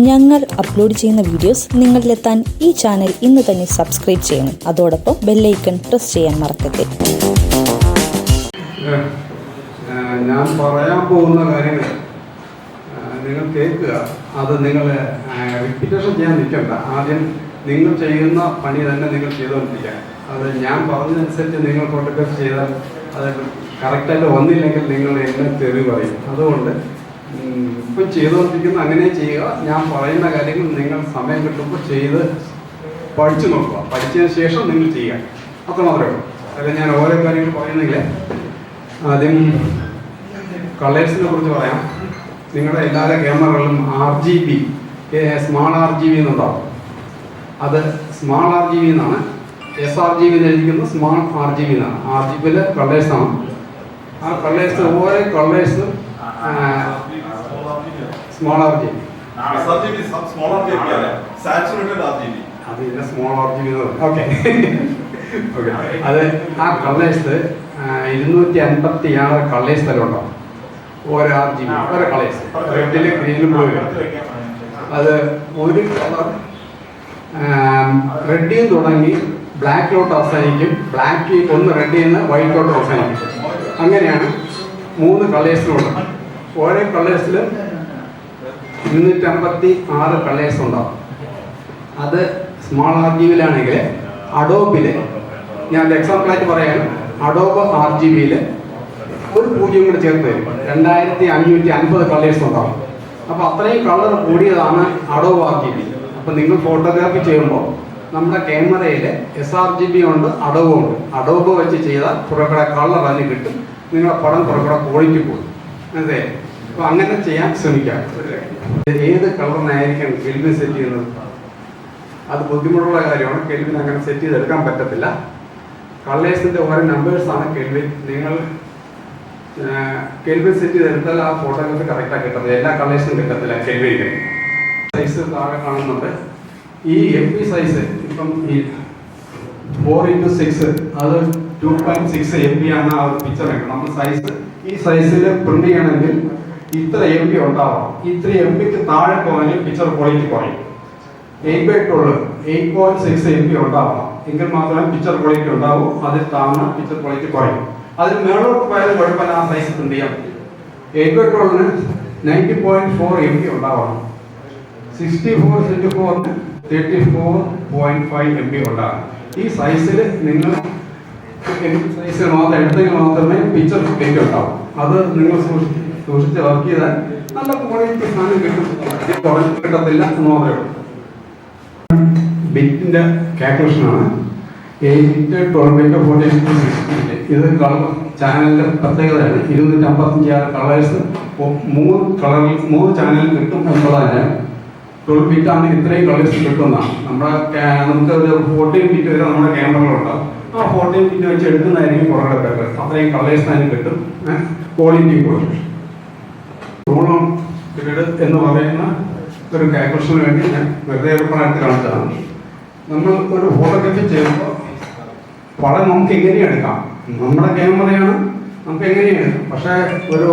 ഞങ്ങൾ അപ്ലോഡ് ചെയ്യുന്ന വീഡിയോസ് നിങ്ങളിലെത്താൻ ഈ ചാനൽ ഇന്ന് തന്നെ സബ്സ്ക്രൈബ് ചെയ്യണം. അതോടൊപ്പം ബെല്ലൈക്കൺ പ്രസ് ചെയ്യാൻ മറക്കരുത്. ഞാൻ പറയാൻ പോകുന്ന കാര്യങ്ങൾ നിങ്ങൾ കേൾക്കുക. അത് നിങ്ങൾ റിപ്പീറ്റേഷൻ ചെയ്യാൻ നിൽക്കണ്ട. ആദ്യം നിങ്ങൾ ചെയ്യുന്ന പണി തന്നെ നിങ്ങൾ ചെയ്തുകൊണ്ടിരിക്കുക. അത് ഞാൻ പറഞ്ഞതനുസരിച്ച് നിങ്ങൾ ഫോട്ടോഗ്രാഫി ചെയ്താൽ അത് കറക്റ്റായിട്ട് വന്നില്ലെങ്കിൽ നിങ്ങൾ എന്നെ തെറി പറയും. അതുകൊണ്ട് ഇപ്പം ചെയ്തുകൊണ്ടിരിക്കുന്ന അങ്ങനെ ചെയ്യുക. ഞാൻ പറയുന്ന കാര്യങ്ങൾ നിങ്ങൾ സമയം കിട്ടുമ്പോൾ ചെയ്ത് പഠിച്ചു നോക്കുക. പഠിച്ചതിന് ശേഷം നിങ്ങൾ ചെയ്യുക. അത്ര മാത്രമേ ഉള്ളൂ. അല്ല ഞാൻ ഓരോ കാര്യങ്ങൾ പറയുന്നെങ്കിൽ ആദ്യം കളേഴ്സിനെ കുറിച്ച് പറയാം. നിങ്ങളുടെ എല്ലാ ക്യാമറകളിലും RGB സ്മാൾ RGB എന്നുണ്ടാവും. അത് സ്മാൾ RGB എന്നാണ്. sRGB എന്ന് എഴുതിക്കുന്നത് സ്മാൾ RGB എന്നാണ്. RGBയിലെ കളേഴ്സാണ്. ആ കളേഴ്സ് ഓരോ കളേഴ്സും സ്മാൾ RGB. അത് ഇതിനെ സ്മാൾ RGB എന്ന് പറയും. Okay okay. അത് ആ കളേഴ്സ് 256 കളേഴ്സ് തന്നെ ഉണ്ടാവും. ഓരോ RGB ഓരോ കളേഴ്സ്, റെഡില് ഗ്രീനിലും ബ്ലൂവിലും. അത് ഒരു കളർ റെഡിൽ തുടങ്ങി ബ്ലാക്കിലോട്ട് അവസാനിക്കും. ബ്ലാക്ക് ഒന്ന് റെഡിൽ നിന്ന് വൈറ്റിലോട്ട് അവസാനിക്കും. അങ്ങനെയാണ് 3 കളേഴ്സിലുണ്ട്. ഓരോ കളേഴ്സിലും 256 കളേഴ്സ് ഉണ്ടാവും. അത് സ്മാൾ RGBയിലാണെങ്കിൽ അഡോബിൽ ഞാൻ എക്സാമ്പിളായിട്ട് പറയാൻ, അഡോബ് RGBയിൽ ഒരു 0 കൂടെ ചേർത്ത് തരും. 2550 കളേഴ്സ് ഉണ്ടാവും. അപ്പോൾ അത്രയും കളർ കൂടിയതാണ് അഡോബ് RGB. അപ്പോൾ നിങ്ങൾ ഫോട്ടോഗ്രാഫി ചെയ്യുമ്പോൾ നമ്മുടെ ക്യാമറയിൽ sRGB ഉണ്ട്, അഡോബ് ഉണ്ട്. അഡോബ് വെച്ച് ചെയ്താൽ കുറേക്കൂടെ കളർ അതിന് കിട്ടും. നിങ്ങളുടെ പടം കുറേക്കൂടെ ക്വാളിറ്റി പോകും. അതെ. അപ്പോൾ അങ്ങനെ ചെയ്യാൻ ശ്രമിക്കാം. ഏത് കളറിനായിരിക്കും കെൽവിൻ സെറ്റ് ചെയ്യുന്നത്? അത് ബുദ്ധിമുട്ടുള്ള കാര്യമാണ്. കെൽവിൻ അങ്ങനെ സെറ്റ് ചെയ്തെടുക്കാൻ പറ്റത്തില്ല. കളേഴ്സിൻ്റെ ഓരോ നമ്പേഴ്സാണ് കെൽവിൻ. നിങ്ങൾ കെൽവിൻ സെറ്റ് ചെയ്തെടുത്താൽ ആ ഫോട്ടോഗ്രാഫി കറക്റ്റായി കിട്ടത്തില്ല. എല്ലാ കളേഴ്സും കിട്ടത്തില്ല കെൽവിന്. സൈസ് താഴെ കാണുന്നുണ്ട്. ഈ MP സൈസ് ഇപ്പം ഈ 4x6 അത് 2.6 MB ആണ്. ആ ഒരു പിക്ചർ വെക്കണം. നമ്മൾ സൈസ് ഈ സൈസിൽ പ്രിന്റ് ചെയ്യണമെങ്കിൽ ഇത്ര MB ഉണ്ടാവണം. ഇത്ര MBക്ക് താഴെ പോകാനും പിക്ചർ ക്വാളിറ്റി കുറയും. 8/12 8.6 MB ഉണ്ടാവണം. എങ്കിൽ മാത്രമേ പിക്ചർ ക്വാളിറ്റി ഉണ്ടാവൂ. അതിൽ താഴ്ന്ന പിക്ചർ ക്വാളിറ്റി കുറയും. അതിന് മേളോട്ട് പോയാലും കുഴപ്പമില്ല. ആ സൈസ് പ്രിന്റ് ചെയ്യാൻ പറ്റും. 8/12 90.4 MB ഉണ്ടാവണം. 64x4 34.5 MB ഉണ്ടാകും. ഈ സൈസിൽ നിങ്ങൾ സൈസിൽ മാത്രം എടുത്തെങ്കിൽ മാത്രമേ പിക്ചർ ക്വാളിറ്റി ഉണ്ടാവും. അത് നിങ്ങൾ സൂക്ഷിച്ച് വർക്ക് ചെയ്താൽ നല്ല ക്വാളിറ്റി സാധനം കിട്ടും. കിട്ടത്തില്ല എന്ന് മാത്രമേ ഉള്ളൂ. ബിറ്റിന്റെ കാൽക്കുലേഷനാണ് 8/12 ഇത് കളർ ചാനലിന്റെ പ്രത്യേകതയാണ്. 255 കളേഴ്സ് 3 ചാനലിൽ കിട്ടും എന്നുള്ളതാണ്. 12 ബിറ്റാണ് ഇത്രയും കളേഴ്സ് കിട്ടുന്നതാണ്. നമുക്ക് ഒരു 14 ബിറ്റ് വരെ നമ്മുടെ ക്യാമറകളുണ്ടാവും. ആ 14 ബിറ്റ് വെച്ച് എടുക്കുന്നതായിരിക്കും കുറേ ബെറ്റർ. അത്രയും കളേഴ്സ് അതിന് കിട്ടും. ക്വാളിറ്റി കൂടും. റൂളം പീരീഡ് എന്ന് പറയുന്ന ഒരു കാൽക്കുലേഷന് വേണ്ടി ഞാൻ വെറുതെ എടുത്ത് കാണിച്ചതാണ്. നമ്മൾ ഒരു ഫോട്ടോഗ്രാഫി ചെയ്യുമ്പോൾ പടം നമുക്ക് എങ്ങനെയും എടുക്കാം. നമ്മുടെ ക്യാമറയാണ്, നമുക്ക് എങ്ങനെയും എടുക്കാം. പക്ഷേ ഒരു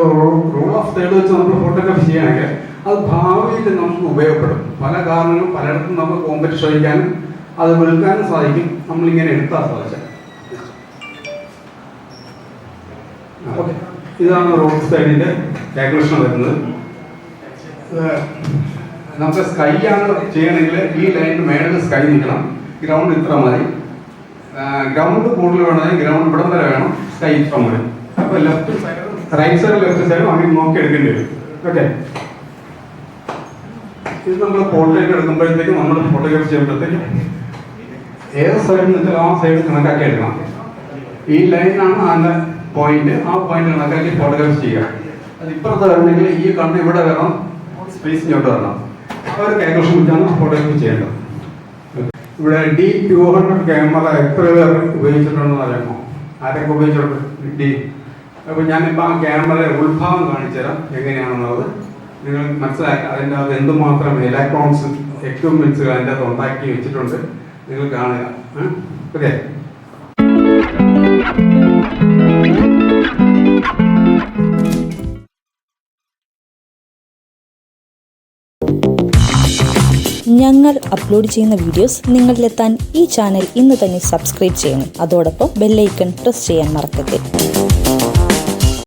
റൂൾ ഓഫ് തേർഡ് വെച്ച് നമ്മൾ ഫോട്ടോഗ്രാഫി ചെയ്യുകയാണെങ്കിൽ അത് ഭാവിയിൽ നമുക്ക് ഉപയോഗപ്പെടും. പല കാരണങ്ങളും പലയിടത്തും നമുക്ക് കോമ്പറ്റീഷൻ വഹിക്കാനും അത് വിൽക്കാനും സാധിക്കും. നമ്മളിങ്ങനെ എടുത്താൽ സാധിച്ചത്. ഓക്കെ, ഇതാണ് റോഡ് സൈഡിൻ്റെ കാൽക്കുലേഷൻ വരുന്നത്. നമുക്ക് സ്കൈ ആണ് ചെയ്യണമെങ്കിൽ ഈ ലൈനിന് മേളിൽ സ്കൈ നിൽക്കണം. ഗ്രൗണ്ട് ഇത്ര മതി. ഗ്രൗണ്ട് കൂടുതൽ വേണമെങ്കിൽ ഗ്രൗണ്ട് ഇവിടം വരെ വേണം. സ്കൈ ഇത്ര മതി. അപ്പോൾ left side right side left സൈഡും അങ്ങനെ നോക്കി എടുക്കേണ്ടി വരും. ഓക്കെ, ഇത് നമ്മൾ പോർട്രേറ്റ് എടുക്കുമ്പോഴത്തേക്കും നമ്മൾ ഫോട്ടോഗ്രാഫി ചെയ്യുമ്പോഴത്തേക്കും ഏത് സൈഡിൽ നിന്നിട്ട് ആ സൈഡ് കണക്കാക്കി എടുക്കണം. ഈ ലൈനാണ് അതിൻ്റെ പോയിന്റ്. ആ പോയിന്റ് കണക്കാക്കി ഫോട്ടോഗ്രാഫി ചെയ്യുക. അത് ഇപ്പുറത്ത് വരണമെങ്കിൽ ഈ കണ്ണ് ഇവിടെ വരണം, സ്പേസ് ഇങ്ങോട്ട് വരണം. ആ ഒരു കാൽക്കുലേഷൻ വെച്ചാണ് ഫോട്ടോഗ്രാഫി ചെയ്യേണ്ടത്. ഇവിടെ D200 ക്യാമറ എത്ര പേർ ഉപയോഗിച്ചിട്ടുണ്ടെന്ന് അറിയാമോ? ആരൊക്കെ ഉപയോഗിച്ചിട്ടുണ്ട് D? അപ്പോൾ ഞാനിപ്പോൾ ആ ക്യാമറ ഉത്ഭാവം കാണിച്ചു തരാം എങ്ങനെയാണെന്നുള്ളത് നിങ്ങൾ മനസ്സിലാക്കുക. അതിൻ്റെ അകത്ത് എന്തുമാത്രം ഇലക്ട്രോണിക്സ് എക്യുപ്മെന്റ്സുകൾ അതിൻ്റെ അകത്ത് ഉണ്ടാക്കി വെച്ചിട്ടുണ്ട് നിങ്ങൾ കാണുക. ഓക്കെ, ഞങ്ങൾ അപ്ലോഡ് ചെയ്യുന്ന വീഡിയോസ് നിങ്ങളിലെത്താൻ ഈ ചാനൽ ഇന്ന് തന്നെ സബ്സ്ക്രൈബ് ചെയ്യണം. അതോടൊപ്പം ബെല്ലൈക്കൺ പ്രസ് ചെയ്യാൻ മറക്കരുത്.